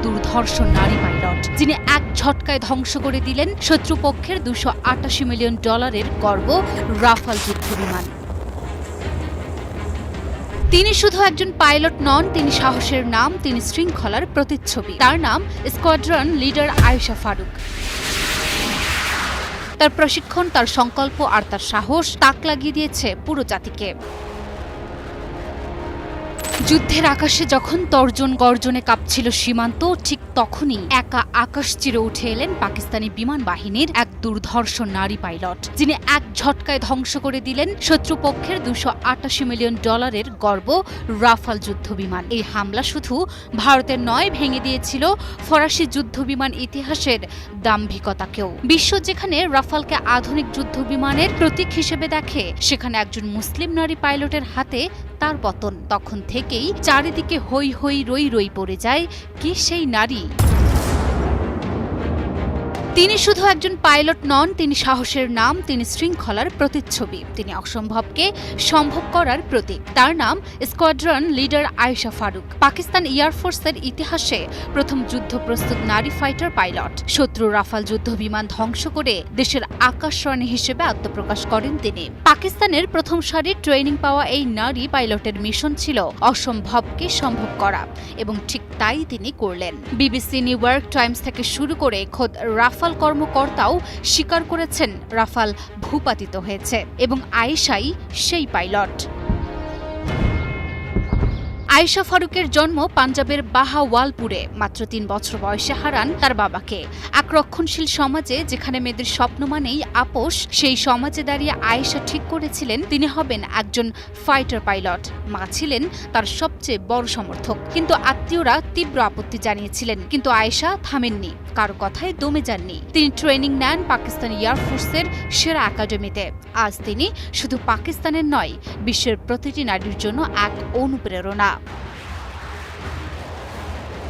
দুর্ধর্ষ নারী পাইলট, যিনি এক ঝটকায় ধ্বংস করে দিলেন শত্রুপক্ষের $288 মিলিয়ন গর্ব রাফাল যুদ্ধবিমান। তিনি শুধু একজন পাইলট নন, তিনি সাহসের নাম, তিনি শৃঙ্খলার প্রতিচ্ছবি। তার নাম স্কোয়াড্রন লিডার আয়েশা ফারুক। তার প্রশিক্ষণ, তার সংকল্প আর তার সাহস তাক লাগিয়ে দিয়েছে পুরো জাতিকে। যুদ্ধের আকাশে যখন তর্জন গর্জনে কাঁপছিল সীমান্ত, ঠিক তখনই একা আকাশ চিরে উঠে এলেন পাকিস্তানি বিমান বাহিনীর এক দুর্ধর্ষ নারী পাইলট, যিনি এক ঝটকায় ধ্বংস করে দিলেন শত্রুপক্ষের $288 মিলিয়ন গর্ব রাফাল যুদ্ধবিমান। এই হামলা শুধু ভারতের নয়, ভেঙে দিয়েছিল ফরাসি যুদ্ধবিমান ইতিহাসের দাম্ভিকতাকেও। বিশ্ব যেখানে রাফালকে আধুনিক যুদ্ধবিমানের প্রতীক হিসেবে দেখে, সেখানে একজন মুসলিম নারী পাইলটের হাতে তার পতন। তখন থেকেই চারিদিকে হই হই রই রই পড়ে যায়, কে সেই নারী? তিনি শুধু একজন পাইলট নন, তিনি সাহসের নাম, তিনি শৃঙ্খলার প্রতিচ্ছবি, তিনি অসম্ভবকে সম্ভব করার প্রতীক। তার নাম স্কোয়াড্রন লিডার আয়েশা ফারুক। পাকিস্তান এয়ারফোর্সের ইতিহাসে প্রথম যুদ্ধপ্রস্তুত নারী ফাইটার পাইলট। শত্রু রাফাল যুদ্ধবিমান ধ্বংস করে দেশের আকাশরানী হিসেবে আত্মপ্রকাশ করেন তিনি। পাকিস্তানের প্রথম সারির ট্রেনিং পাওয়া এই নারী পাইলটের মিশন ছিল অসম্ভবকে সম্ভব করা, এবং ঠিক তাই তিনি করলেন। বিবিসি, নিউ ইয়র্ক টাইমস থেকে শুরু করে খোদ রাফাল কর্মকর্তাও স্বীকার করেছেন রাফাল ভূপাতিত হয়েছে, এবং আয়েশাই সেই পাইলট। আয়েশা ফারুকের জন্ম পাঞ্জাবের বাহাওয়ালপুরে। মাত্র 3 বছর বয়সে হারান তার বাবাকে। এক রক্ষণশীল সমাজে যেখানে মেয়েদের স্বপ্ন মানেই আপোষ, সেই সমাজে দাঁড়িয়ে আয়েশা ঠিক করেছিলেন তিনি হবেন একজন ফাইটার পাইলট। মা ছিলেন তার সবচেয়ে বড় সমর্থক, কিন্তু আত্মীয়রা তীব্র আপত্তি জানিয়েছিলেন। কিন্তু আয়েশা থামেননি, কারো কথায় দমে যাননি। তিনি ট্রেনিং নেন পাকিস্তান এয়ারফোর্সের সেরা একাডেমিতে। আজ তিনি শুধু পাকিস্তানের নয়, বিশ্বের প্রতিটি নারীর জন্য এক অনুপ্রেরণা।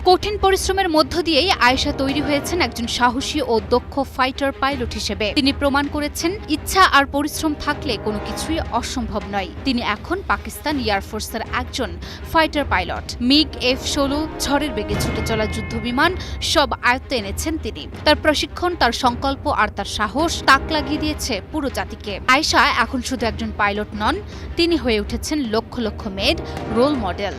কঠিন পরিশ্রমের মধ্য দিয়েই আয়েশা তৈরি হয়েছেন একজন সাহসী ও দক্ষ ফাইটার পাইলট হিসেবে। তিনি প্রমাণ করেছেন ইচ্ছা আর পরিশ্রম থাকলে কোনো কিছুই অসম্ভব নয়। তিনি এখন পাকিস্তান এয়ারফোর্সের একজন ফাইটার পাইলট। মিগ F-16 ঝড়ের বেগে ছুটে চলা যুদ্ধবিমান সব আয়ত্তে এনেছেন তিনি। তার প্রশিক্ষণ, তার সংকল্প আর তার সাহস তাক লাগিয়ে দিয়েছে পুরো জাতিকে। আয়েশা এখন শুধু একজন পাইলট নন, তিনি হয়ে উঠেছেন লক্ষ লক্ষ মেয়ের রোল মডেল।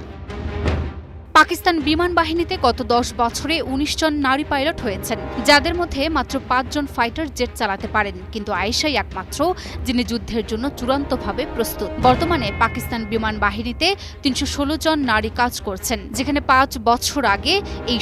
পাকিস্তান বিমান বাহিনীতে গত 10 বছরে 19 জন নারী পাইলট হয়েছেন, যাদের মধ্যে মাত্র 5 জন ফাইটার জেট চালাতে পারেন। কিন্তু আয়েশাই একমাত্র যিনি যুদ্ধের জন্য চূড়ান্তভাবে প্রস্তুত। বর্তমানে পাকিস্তান বিমান বাহিনীতে 316 জন নারী কাজ করছেন, যেখানে 5 বছর আগে এই